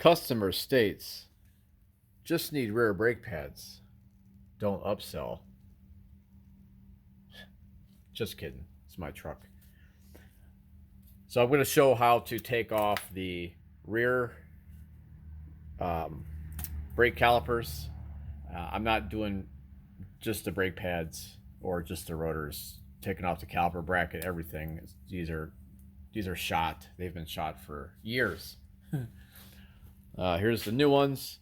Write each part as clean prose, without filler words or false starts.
Customer states, just need rear brake pads. Don't upsell. Just kidding. It's my truck. So I'm going to show how to take off the rear brake calipers. I'm not doing just the brake pads or just the rotors. Taking off the caliper bracket, everything. These are shot. They've been shot for years. Here's the new ones.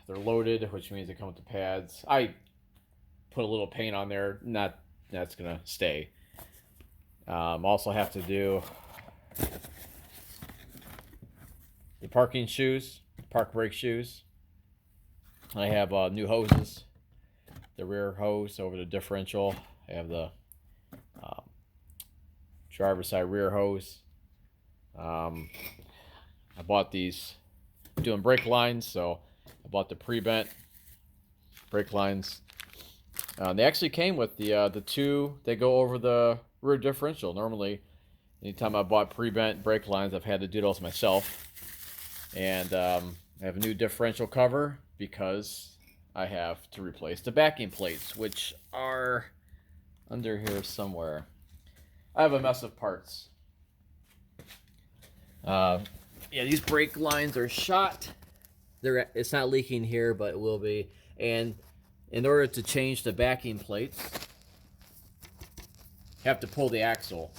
They're loaded, which means they come with the pads. I put a little paint on there. Not that's gonna stay. Also have to do the parking shoes, park brake shoes. I have new hoses. The rear hose over the differential. I have the driver's side rear hose. I bought these doing brake lines, so I bought the pre-bent brake lines. They actually came with the two. They go over the rear differential. Normally, anytime I bought pre-bent brake lines, I've had to do those myself. And I have a new differential cover because I have to replace the backing plates, which are under here somewhere. I have a mess of parts. Yeah, these brake lines are shot. It's not leaking here, but it will be. And in order to change the backing plates, I have to pull the axle.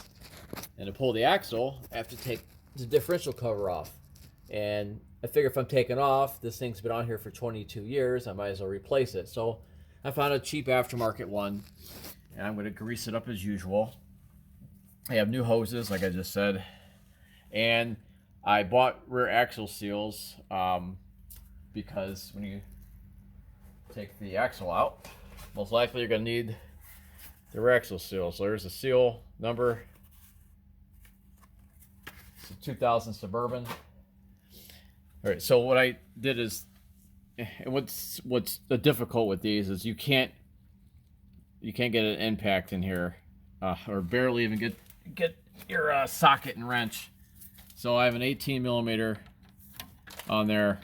And to pull the axle, I have to take the differential cover off. And I figure if I'm taking off, this thing's been on here for 22 years, I might as well replace it. So I found a cheap aftermarket one, and I'm going to grease it up as usual. I have new hoses, like I just said. And I bought rear axle seals because when you take the axle out, most likely you're going to need the rear axle seal. So there's a seal number. It's a 2000 Suburban. All right, so what I did is, and what's difficult with these is you can't get an impact in here, or barely even get your socket and wrench. So I have an 18 millimeter on there.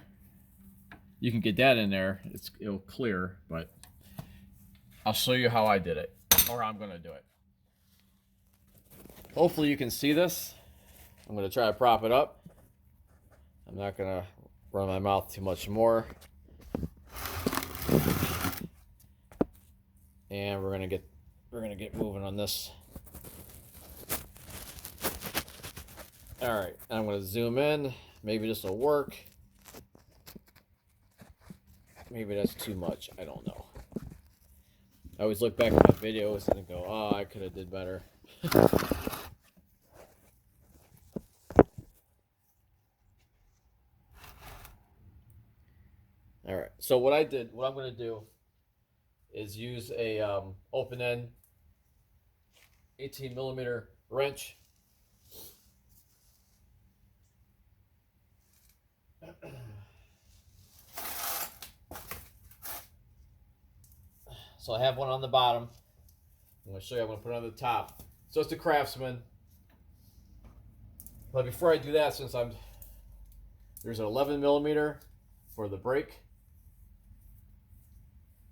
You can get that in there. It'll clear, but I'll show you how I did it, or I'm going to do it. Hopefully you can see this. I'm going to try to prop it up. I'm not going to run my mouth too much more. And we're going to get moving on this. All right, I'm going to zoom in. Maybe this will work. Maybe that's too much. I don't know. I always look back at my videos and go, oh, I could have did better. All right, so what I'm going to do is use a open end 18 millimeter wrench. So I have one on the bottom. I'm going to show you. I'm going to put it on the top. So it's the Craftsman. But before I do that, since there's an 11 millimeter for the brake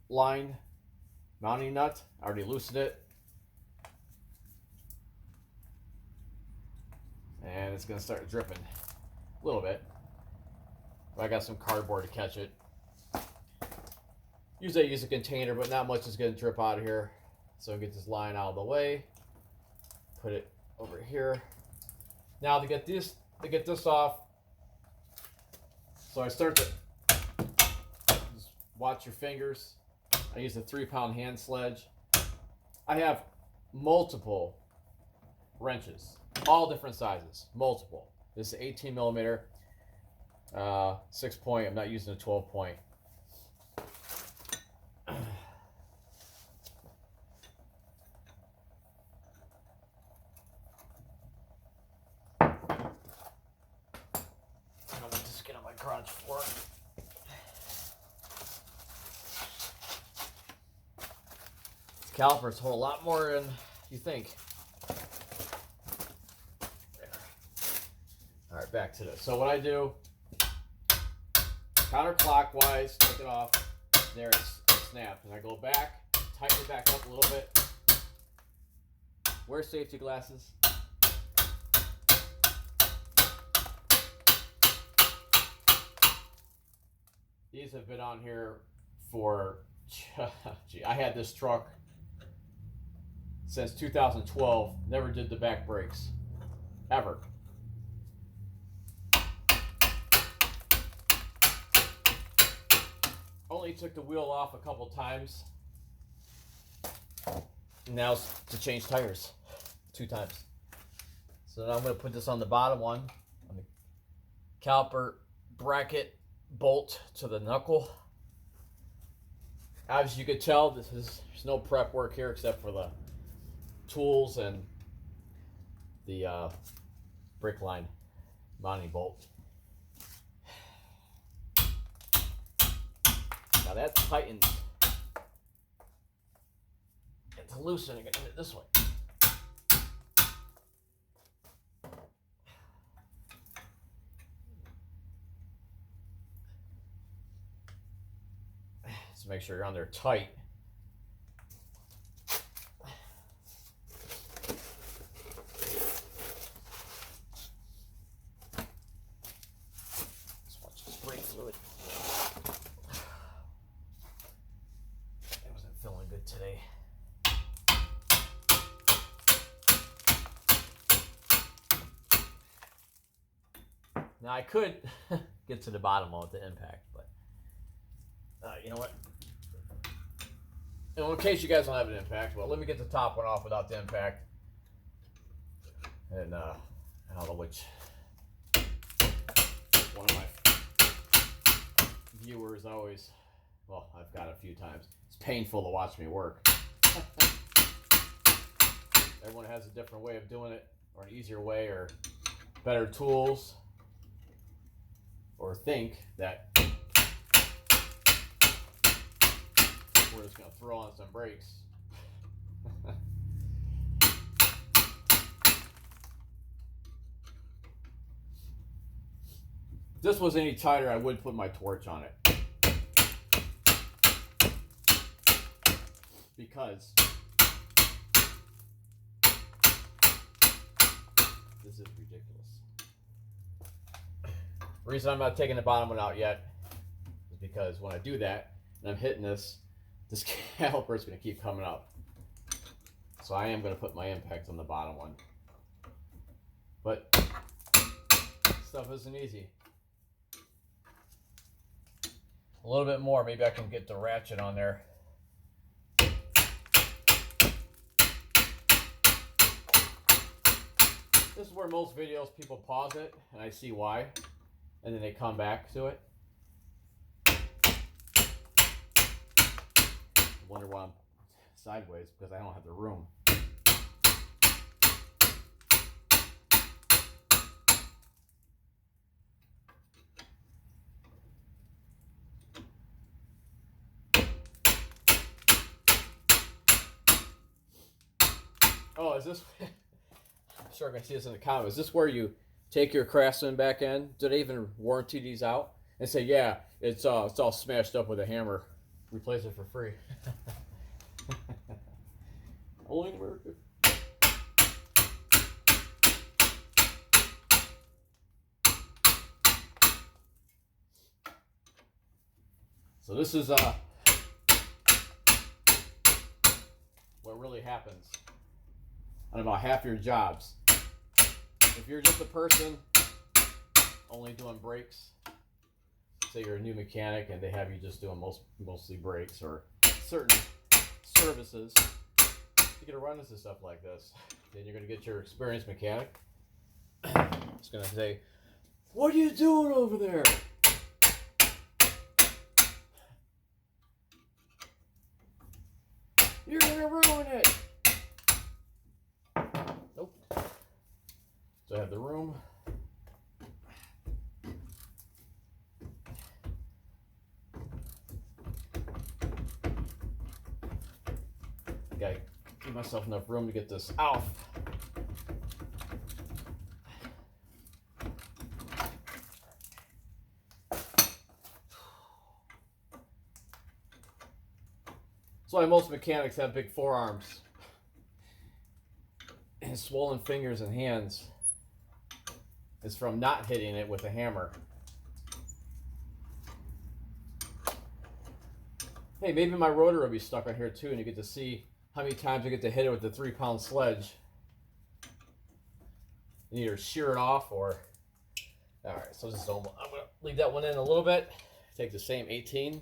line mounting nut. I already loosened it. And it's going to start dripping a little bit. But I got some cardboard to catch it. Usually I use a container, but not much is going to drip out of here. So I get this line out of the way. Put it over here. Now to get this off, so I start to just watch your fingers. I use a 3-pound hand sledge. I have multiple wrenches, all different sizes, multiple. This is 18 millimeter, 6 point. I'm not using a 12 point. I'm just get on my garage floor. Calipers hold a lot more than you think. There. All right, back to this. So what I do counterclockwise, take it off. There it snaps. And I go back, tighten it back up a little bit. Wear safety glasses. These have been on here for, gee, I had this truck since 2012. Never did the back brakes, ever. Only took the wheel off a couple times. Now it's to change tires 2 times. So now I'm going to put this on the bottom one, on the caliper bracket bolt to the knuckle. As you could tell, there's no prep work here except for the tools and the brake line mounting bolt. Now that's tightened. And to loosen it this way. So make sure you're on there tight. Just watch this brake fluid. It wasn't feeling good today. Now I could get to the bottom of the impact, but you know what? And in case you guys don't have an impact, well, let me get the top one off without the impact. And I don't know which one of my viewers always, well, I've got a few times. It's painful to watch me work. Everyone has a different way of doing it, or an easier way, or better tools, or think that we're just going to throw on some brakes. If this was any tighter, I would put my torch on it. Because this is ridiculous. The reason I'm not taking the bottom one out yet is because when I do that, and I'm hitting this caliper is going to keep coming up. So I am going to put my impact on the bottom one. But stuff isn't easy. A little bit more, maybe I can get the ratchet on there. This is where most videos people pause it, and I see why, and then they come back to it. Wonder why I'm sideways, because I don't have the room. Oh, is this? I'm sure I'm gonna see this in the comments. Is this where you take your Craftsman back end? Do they even warranty these out and say, yeah, it's all smashed up with a hammer? Replace it for free. Only in America. So this is what really happens on about half your jobs. If you're just a person only doing brakes, say you're a new mechanic and they have you just doing mostly brakes or certain services, you're going to run into stuff like this. Then you're going to get your experienced mechanic. It's going to say, what are you doing over there? You're going to ruin it. Nope. So I have the room. Gotta give myself enough room to get this off. That's why most mechanics have big forearms and swollen fingers and hands. It's from not hitting it with a hammer. Hey, maybe my rotor will be stuck on here too, and you get to see how many times I get to hit it with the 3-pound sledge. And either shear it off or... Alright, so I'm going to leave that one in a little bit. Take the same 18.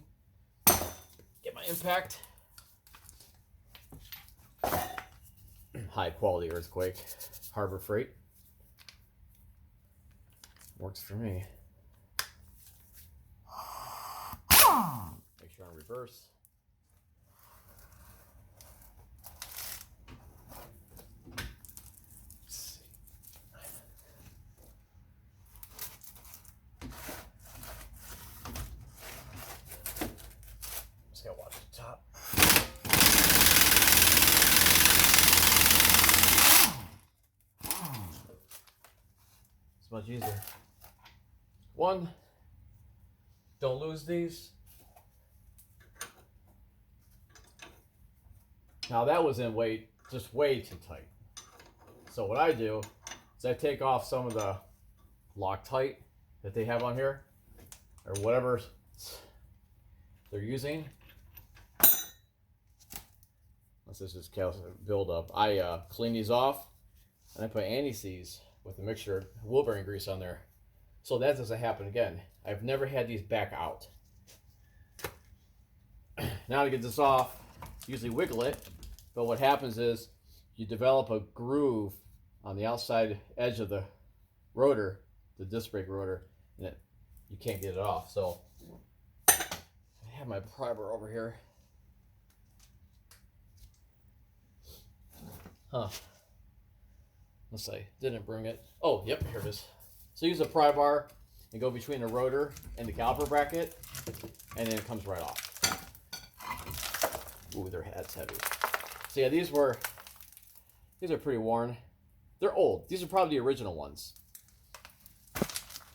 Get my impact. High quality earthquake. Harbor Freight. Works for me. Make sure I'm reverse. Just gotta watch the top. It's much easier. One, don't lose these. Now that was in just way too tight. So what I do is I take off some of the Loctite that they have on here, or whatever they're using. This is just build up. I clean these off, and I put anti-seize with a mixture of wheel bearing grease on there. So that doesn't happen again. I've never had these back out. Now to get this off, usually wiggle it, but what happens is you develop a groove on the outside edge of the rotor, the disc brake rotor, and you can't get it off. So I have my pry bar over here. Let's say, didn't bring it. Oh, yep, here it is. So use a pry bar and go between the rotor and the caliper bracket, and then it comes right off. Ooh, that's heavy. So yeah, these are pretty worn. They're old. These are probably the original ones.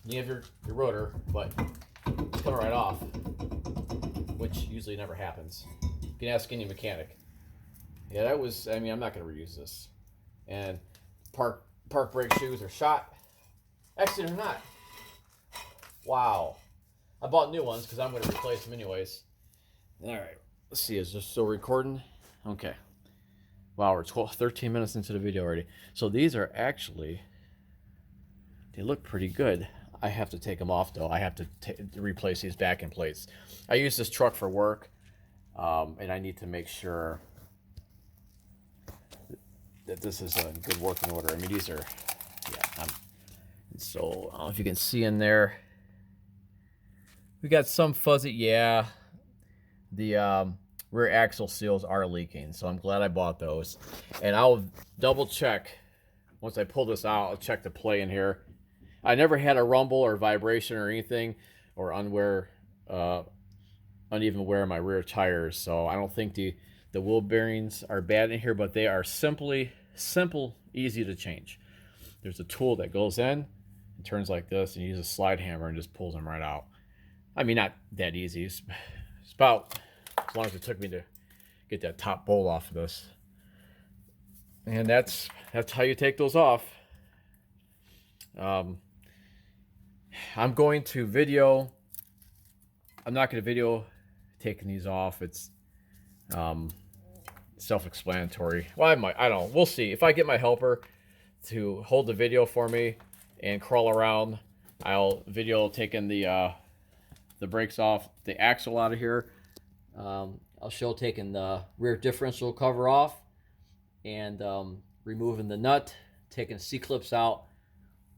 You have your rotor, but it's coming right off, which usually never happens. You can ask any mechanic. Yeah, that was, I mean, I'm not going to reuse this. And park brake shoes are shot. Actually, they're not. Wow. I bought new ones because I'm going to replace them anyways. All right. Let's see. Is this still recording? Okay. Wow, we're 13 minutes into the video already. So these are actually, they look pretty good. I have to take them off though. I have to replace these backing plates. I use this truck for work, and I need to make sure that this is in good working order. I mean, these are, yeah. So I don't know if you can see in there. We got some fuzzy, yeah. The rear axle seals are leaking, so I'm glad I bought those. And I'll double check once I pull this out. I'll check the play in here. I never had a rumble or vibration or anything, or uneven wear in my rear tires, so I don't think the wheel bearings are bad in here, but they are simple, easy to change. There's a tool that goes in and turns like this, and you use a slide hammer and just pulls them right out. I mean, not that easy. It's about as long as it took me to get that top bolt off of this. And that's how you take those off. I'm going to video. I'm not going to video taking these off. It's self-explanatory. Well, I might. I don't know. We'll see. If I get my helper to hold the video for me and crawl around, I'll video taking the brakes off, the axle out of here. I'll show taking the rear differential cover off and removing the nut, taking C-clips out,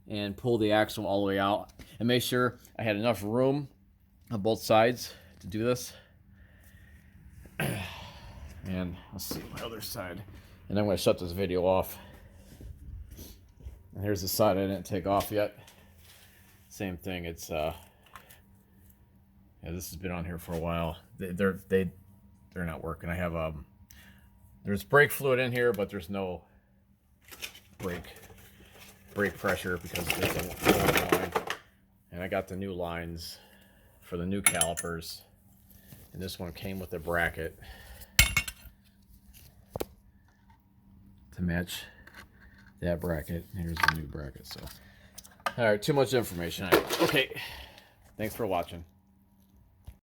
and pull the axle all the way out. And make sure I had enough room on both sides to do this. And let's see my other side. And I'm going to shut this video off. And here's the side I didn't take off yet. Same thing. It's yeah, this has been on here for a while. They're not working. I have there's brake fluid in here, but there's no brake pressure because there's an old line. And I got the new lines for the new calipers, and this one came with a bracket. to match that bracket. Here's the new bracket. So, all right, too much information. All right. Okay, thanks for watching.